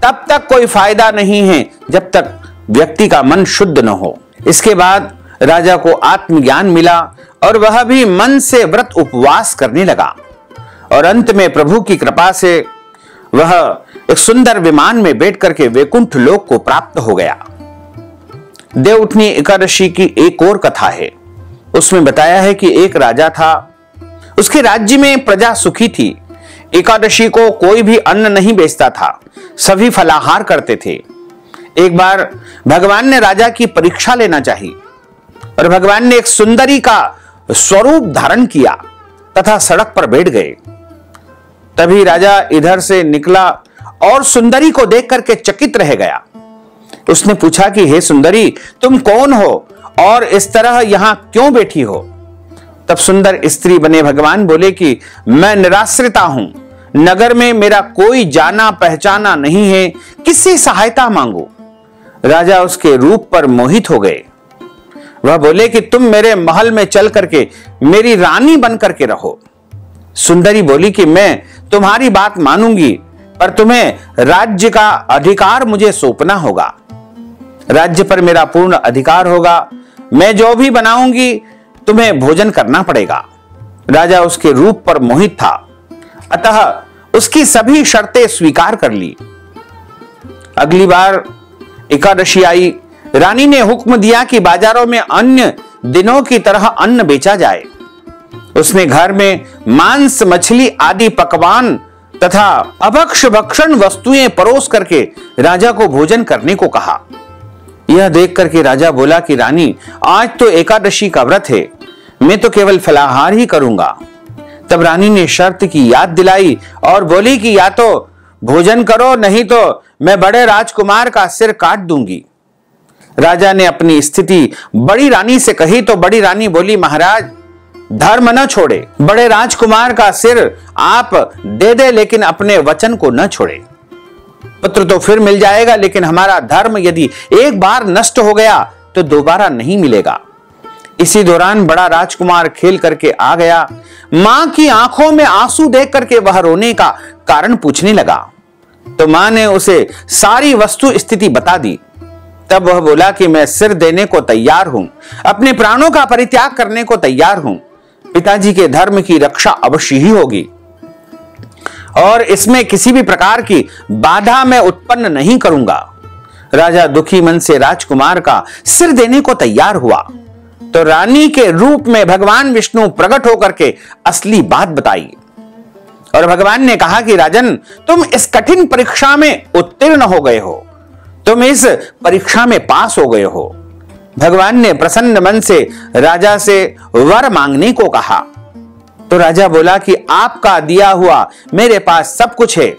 तब तक कोई फायदा नहीं है जब तक व्यक्ति का मन शुद्ध न हो। इसके बाद राजा को आत्मज्ञान मिला और वह भी मन से व्रत उपवास करने लगा और अंत में प्रभु की कृपा से वह एक सुंदर विमान में बैठ करके वैकुंठ लोक को प्राप्त हो गया। देवउठनी एकादशी की एक और कथा है। उसमें बताया है कि एक राजा था, उसके राज्य में प्रजा सुखी थी। एकादशी को कोई भी अन्न नहीं बेचता था, सभी फलाहार करते थे। एक बार भगवान ने राजा की परीक्षा लेना चाहिए और भगवान ने एक सुंदरी का स्वरूप धारण किया तथा सड़क पर बैठ गए। तभी राजा इधर से निकला और सुंदरी को देख करके चकित रह गया। उसने पूछा कि हे सुंदरी, तुम कौन हो और इस तरह यहां क्यों बैठी हो? तब सुंदर स्त्री बने भगवान बोले कि मैं निराश्रिता हूं, नगर में मेरा कोई जाना पहचाना नहीं है, किससे सहायता मांगू? राजा उसके रूप पर मोहित हो गए। वह बोले कि तुम मेरे महल में चल करके मेरी रानी बन करके रहो। सुंदरी बोली कि मैं तुम्हारी बात मानूंगी, पर तुम्हें राज्य का अधिकार मुझे सौंपना होगा। राज्य पर मेरा पूर्ण अधिकार होगा, मैं जो भी बनाऊंगी तुम्हें भोजन करना पड़ेगा। राजा उसके रूप पर मोहित था, अतः उसकी सभी शर्तें स्वीकार कर ली। अगली बार एकादशी आई। रानी ने हुक्म दिया कि बाजारों में अन्य दिनों की तरह अन्न बेचा जाए। उसने घर में मांस, मछली आदि पकवान तथा अभक्ष भक्षण वस्तुएं परोस करके राजा को भोजन करने को कहा। यह देख करके राजा बोला कि रानी, आज तो एकादशी का व्रत है, मैं तो केवल फलाहार ही करूंगा। तब रानी ने शर्त की याद दिलाई और बोली कि या तो भोजन करो, नहीं तो मैं बड़े राजकुमार का सिर काट दूंगी। राजा ने अपनी स्थिति बड़ी रानी से कही तो बड़ी रानी बोली, महाराज धर्म न छोड़े, बड़े राजकुमार का सिर आप दे दे, लेकिन अपने वचन को न छोड़े। पुत्र तो फिर मिल जाएगा, लेकिन हमारा धर्म यदि एक बार नष्ट हो गया तो दोबारा नहीं मिलेगा। इसी दौरान बड़ा राजकुमार खेल करके आ गया। मां की आंखों में आंसू देख करके वह रोने का कारण पूछने लगा, तो मां ने उसे सारी वस्तु स्थिति बता दी। तब वह बोला कि मैं सिर देने को तैयार हूं, अपने प्राणों का परित्याग करने को तैयार हूं, पिताजी के धर्म की रक्षा अवश्य ही होगी। और इसमें किसी भी प्रकार की बाधा मैं उत्पन्न नहीं करूंगा। राजा दुखी मन से राजकुमार का सिर देने को तैयार हुआ तो रानी के रूप में भगवान विष्णु प्रकट होकर के असली बात बताई और भगवान ने कहा कि राजन, तुम इस कठिन परीक्षा में उत्तीर्ण हो गए हो, तुम इस परीक्षा में पास हो गए हो। भगवान ने प्रसन्न मन से राजा से वर मांगने को कहा तो राजा बोला कि आपका दिया हुआ मेरे पास सब कुछ है,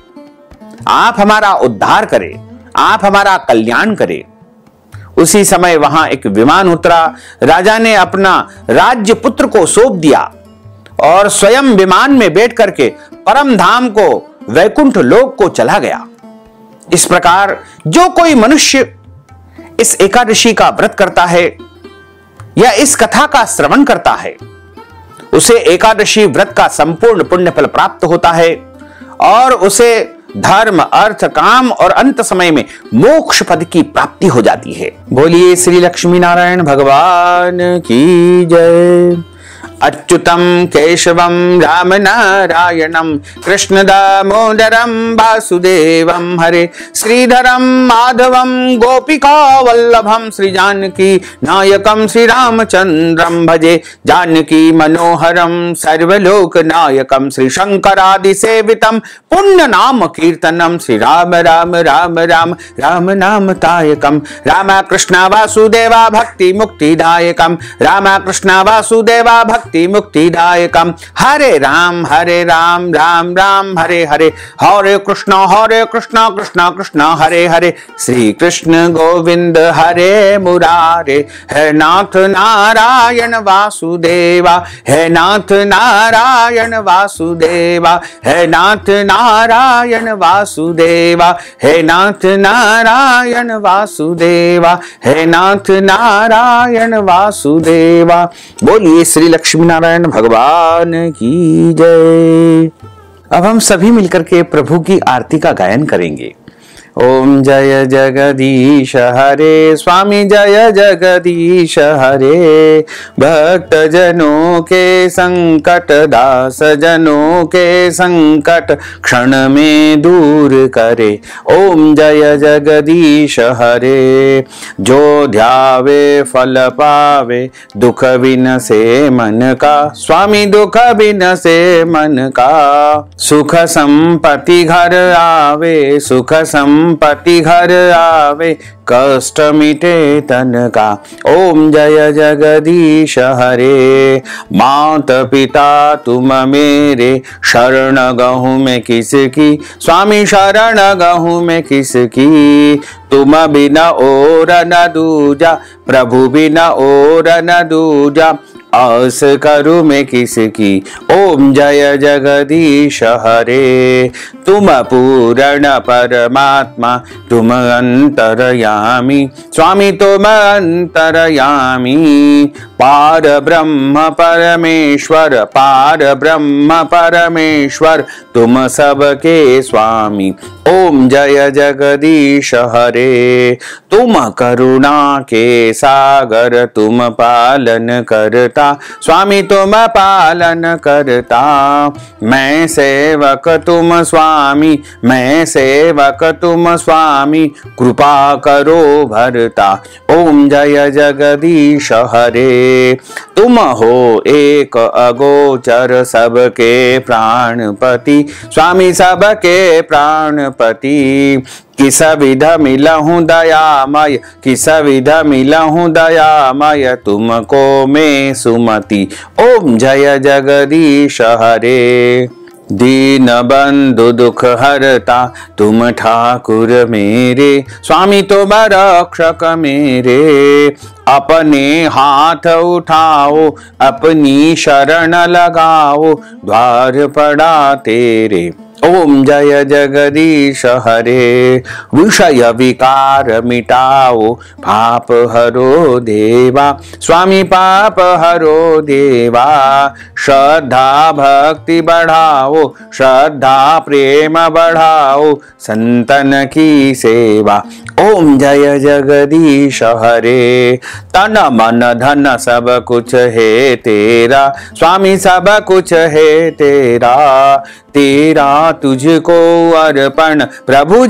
आप हमारा उद्धार करें, आप हमारा कल्याण करें। उसी समय वहां एक विमान उतरा। राजा ने अपना राज्य पुत्र को सौंप दिया और स्वयं विमान में बैठ करके परम धाम को, वैकुंठ लोक को चला गया। इस प्रकार जो कोई मनुष्य इस एकादशी का व्रत करता है या इस कथा का श्रवण करता है, उसे एकादशी व्रत का संपूर्ण पुण्य फल प्राप्त होता है और उसे धर्म, अर्थ, काम और अंत समय में मोक्ष पद की प्राप्ति हो जाती है। बोलिए श्री लक्ष्मी नारायण भगवान की जय। अच्युतम केशवम राम नारायणम कृष्ण दामोदरम वासुदेवम हरे श्रीधरम माधवम गोपिका वल्लभम श्री जानकी नायकम श्री रामचंद्रम भजे जानकी मनोहरम सर्वलोक नायकम श्री शंकरादि सेवितम पुण्य नाम कीर्तनम श्री राम राम राम राम राम नाम तायकम राम कृष्ण वासुदेवा भक्ति मुक्तिदायकम राम कृष्ण वासुदेवा भक्ति मुक्तिदायकम हरे राम राम राम हरे हरे हरे कृष्ण कृष्ण कृष्ण हरे हरे श्री कृष्ण गोविंद हरे मुरारे हे नाथ नारायण वासुदेवा हे नाथ नारायण वासुदेवा हे नाथ नारायण वासुदेवा हे नाथ नारायण वासुदेवा हे नाथ नारायण वासुदेवा। बोलिए श्री लक्ष्मी नारायण भगवान की जय। अब हम सभी मिलकर के प्रभु की आरती का गायन करेंगे। ओम जय जगदीश हरे स्वामी जय जगदीश हरे भक्त जनों के संकट दास जनों के संकट क्षण में दूर करे। ओम जय जगदीश हरे जो ध्यावे फल पावे दुख बिन से मन का स्वामी दुख बिन से मन का सुख संपत्ति घर आवे सुख संपत्ति घर आवे कष्ट मिटे तन का। ओम जय जगदीश हरे मात पिता तुम मेरे शरण गहूँ में किसकी स्वामी शरण गहूँ में किसकी तुम बिना और न दूजा प्रभु बिना और न दूजा आस करूं मैं किसकी। ओम जय जगदीश हरे तुम पूर्ण परमात्मा तुम अंतरयामी स्वामी तुम अंतरयामी पार ब्रह्म परमेश्वर पार ब्रह्म परमेश्वर तुम सबके स्वामी। ओम जय जगदीश हरे तुम करुणा के सागर तुम पालन करता स्वामी तुम पालन करता मैं सेवक तुम स्वामी मैं सेवक तुम स्वामी कृपा करो भरता। ओम जय जगदीश हरे तुम हो एक अगोचर सबके प्राणपति स्वामी सबके प्राणपति किस विध मिलहूँ दयामय किस विध मिलहूँ दयामय तुमको मैं सुमति। ओम जय जगदीश हरे दीन बंधु दुख हरता तुम ठाकुर मेरे स्वामी तुम रक्षक मेरे अपने हाथ उठाओ अपनी शरण लगाओ द्वार पड़ा तेरे। ओम जय जगदीश हरे विषय विकार मिटाओ पाप हरो देवा स्वामी पाप हरो देवा श्रद्धा भक्ति बढ़ाओ श्रद्धा प्रेम बढ़ाओ संतन की सेवा। ओम जय जगदीश हरे। तन मन धन सब कुछ है तेरा स्वामी, सब कुछ है तेरा, तेरा तुझको अर्पण, प्रभु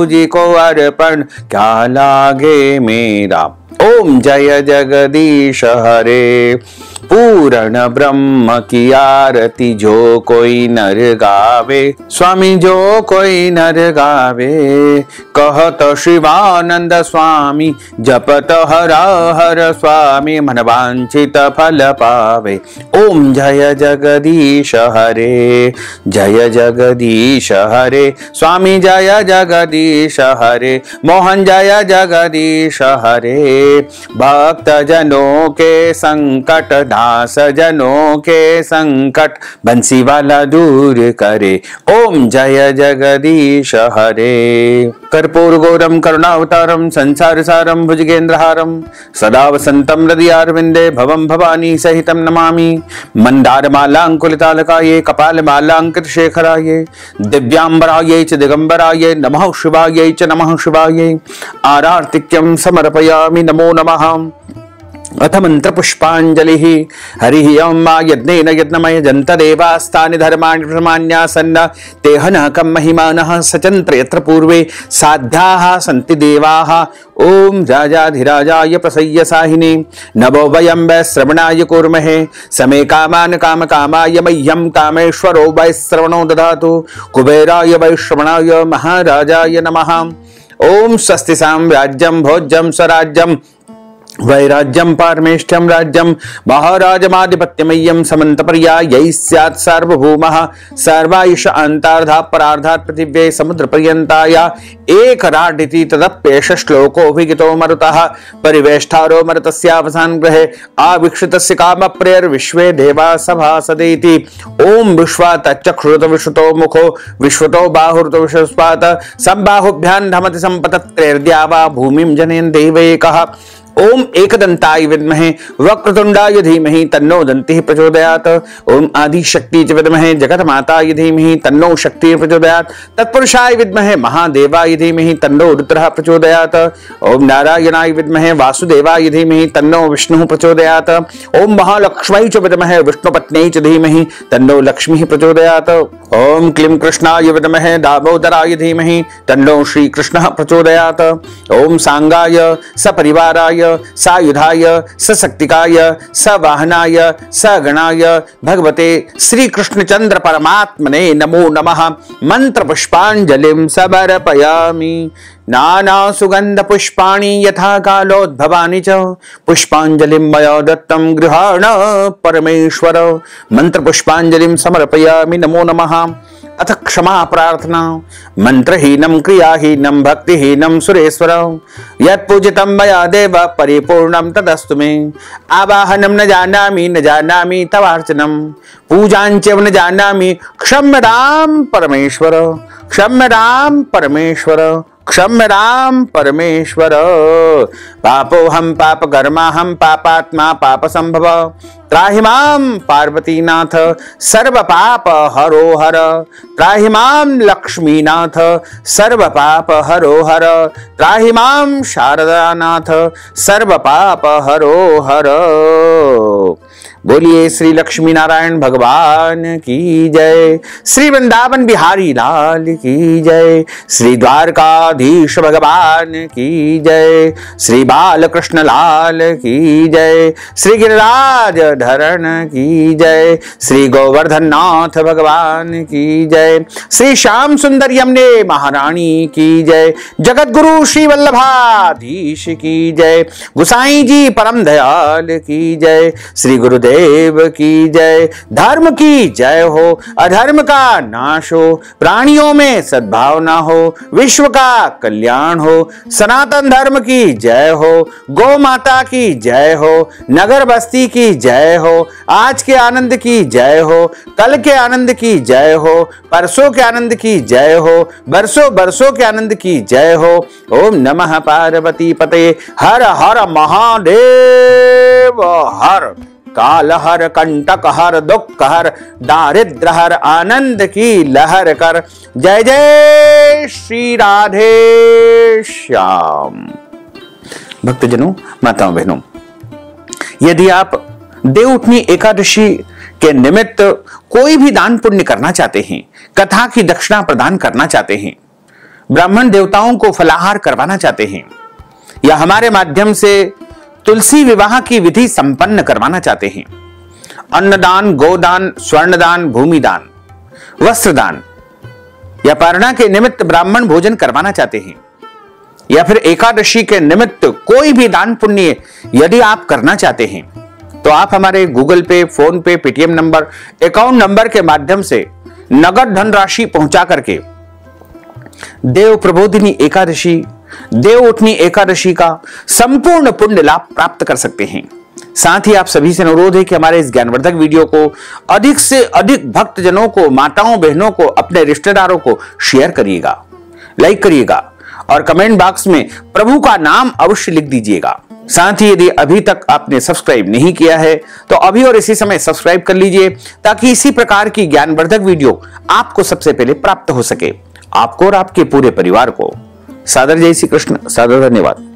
जी को अर्पण, क्या लागे मेरा। ओम जय जगदीश हरे। पूर्ण ब्रह्म की आरती जो कोई नर गावे, स्वामी जो कोई नर गावे, कहत शिवानंद स्वामी, जपत हर हर स्वामी, मन वांछित फल पावे। ओम जय जगदीश हरे, जय जगदीश हरे, स्वामी जय जगदीश हरे, मोहन जय जगदीश हरे। भक्त जनों के संकट, दास जनों के संकट, बंसी वाला दूर करे। ओम जय जगदीश हरे। कर्पूर गौरम करुणावतारम, संसार सारम, भुजगेंद्रहारम, सदा वसंतम हृदयारविंदे, भवम भवानी सहितम नमामि। मंदार मालांकुलितालकाये, कपाल मालांकित शेखराये, दिव्यांबराये च दिगंबराये, नमः शिवाये च नमः शिवाये। आरार्तिक्यं समर्पयामि, नमो नमः। अथ मंत्र पुष्पांजलि। हरि ओम यज्ञेन यज्ञमय जंत देवास्तानि धर्माणि प्रमाण्यासन्न, तेहन कम महिमानः सचंत्र यत्र पूर्वे साध्याः सन्ति देवाः। ओम राजाधिराजाय प्रसय्य साहिने, नभो वयं वै श्रवणाय कुर्महे, समे कामान काम कामाय, मह्यं कामेश्वरो वै श्रवणो ददातु, कुबेराय वै श्रवणाय महाराजाय नमः। ओम स्वस्ति साम्राज्यं भोज्यं स्वराज्यं, वैराज्यं पारमेष्ठ्यं राज्यं, महाराजमाधिपत्यमय्यं समन्तपर्यायै स्यात् सार्वभौमः। सर्वायुष अंतार्धा परार्धात् पृथिव्यै समुद्रपर्यन्ताया एकराडिति तदप्येष श्लोकोऽभिगितो मरुतः। परिवेष्टारो मरुतस्यावसान ग्रहे, आवीक्षितस्य कामप्रेर्विश्वे देवा सभासदेति। ओम विश्वात् चक्षुरुत विश्वतो मुखो, विश्वतो बाहुरुत विश्वस्पात्, सम्बाहुभ्यां धमति सम्पतत्रेर्द्यावा भूमिं जनयन् देवैकः। ओम एकदंताय विद्महे वक्रतुंडाय धीमहि तन्नो दन्तिः प्रचोदयात्। ओम आदि शक्ति च विद्महे जगन्माताय धीमहि तन्नो शक्तिः प्रचोदयात्। तत्पुरुषाय विद्महे महादेवाय धीमहि तन्नो रुद्रः प्रचोदयात्। ओम नारायणाय विद्महे वासुदेवाय धीमहि तन्नो विष्णुः प्रचोदयात्। ओम महालक्ष्म्यै च विद्महे विष्णुपत्न्यै च धीमहि तन्नो लक्ष्मीः प्रचोदयात्। ओम क्लीं कृष्णाय विद्महे दामोदराय धीमहि तन्नो श्रीकृष्णः प्रचोदयात्। ओम सांगाय सपरिवाराय सायुधाय सशक्तिकाय सवाहनाय सगणाय भगवते श्री कृष्णचंद्र परमात्मने नमो नमः। मंत्र पुष्पांजलिं समर्पयामि। नाना सुगंध पुष्पाणि यथा कालोद्भवानि च, पुष्पांजलिं मया दत्तं गृहाण परमेश्वर। मंत्र पुष्पांजलिं समर्पयामि, नमो नमः। अथ क्षमा प्रार्थना। मंत्रहीनं क्रियाहीनं भक्तिहीनं सुरेश्वर, यत्पूजितं मया देव परिपूर्णं तदस्तु मे। आवाहनं न जानामि तवार्चनं, पूजाञ्च न जानामि, क्षम्यतां परमेश्वर, क्षम्यतां परमेश्वर, क्षम्यतां परमेश्वर। पापोऽहं पापकर्माहं पापात्मा पापसंभव, त्राहि मां पार्वतीनाथ सर्व पाप हरो हर। त्राहि मां लक्ष्मीनाथ सर्व पाप हरो हर। त्राहि मां शारदानाथ सर्व पाप हरो हर। बोलिए श्री लक्ष्मी नारायण भगवान की जय, श्री वृंदावन बिहारी लाल की जय, श्री द्वारकाधीश भगवान की जय, श्री बालकृष्ण लाल की जय, श्री गिरिराज धरण की जय, श्री गोवर्धन नाथ भगवान की जय, श्री श्याम सुंदर यमुने महारानी की जय, जगत गुरु श्री वल्लभाधीश की जय, गुसाई जी परम दयाल की जय, श्री गुरुदेव की जय। धर्म की जय हो, अधर्म का नाश हो, प्राणियों में सद्भावना हो, विश्व का कल्याण हो। सनातन धर्म की जय हो, गौ माता की जय हो, नगर बस्ती की जय हो, आज के आनंद की जय हो, कल के आनंद की जय हो, परसों के आनंद की जय हो, बरसों बरसों के आनंद की जय हो। ओम नमः पार्वती पते, हर हर महादेव हर। काल हर, कंटक हर, दुख हर, दारिद्र हर, आनंद की लहर कर। जय जय श्री राधे श्याम। भक्तजनों, माताओं बहनों, यदि आप देवउठनी एकादशी के निमित्त कोई भी दान पुण्य करना चाहते हैं, कथा की दक्षिणा प्रदान करना चाहते हैं, ब्राह्मण देवताओं को फलाहार करवाना चाहते हैं, या हमारे माध्यम से तुलसी विवाह की विधि संपन्न करवाना चाहते हैं, अन्नदान, गोदान, स्वर्णदान, भूमिदान, वस्त्रदान या पारणा के निमित्त ब्राह्मण भोजन करवाना चाहते हैं, या फिर एकादशी के निमित्त कोई भी दान पुण्य यदि आप करना चाहते हैं, तो आप हमारे गूगल पे, फोन पे, पेटीएम नंबर, अकाउंट नंबर के माध्यम से नगद धनराशि पहुंचा करके देव प्रबोधिनी एकादशी, देवउठनी एकादशी का संपूर्ण पुण्य लाभ प्राप्त कर सकते हैं। साथ ही आप सभी से अनुरोध है कि हमारे इस ज्ञानवर्धक वीडियो को अधिक से अधिक भक्तजनों को, माताओं बहनों को, अपने रिश्तेदारों को शेयर करिएगा, लाइक करिएगा और कमेंट बॉक्स में प्रभु का नाम अवश्य लिख दीजिएगा। साथ ही यदि अभी तक आपने सब्सक्राइब नहीं किया है तो अभी और इसी समय सब्सक्राइब कर लीजिए, ताकि इसी प्रकार की ज्ञानवर्धक वीडियो आपको सबसे पहले प्राप्त हो सके, आपको और आपके पूरे परिवार को। सादर जय श्री कृष्ण, सादर धन्यवाद।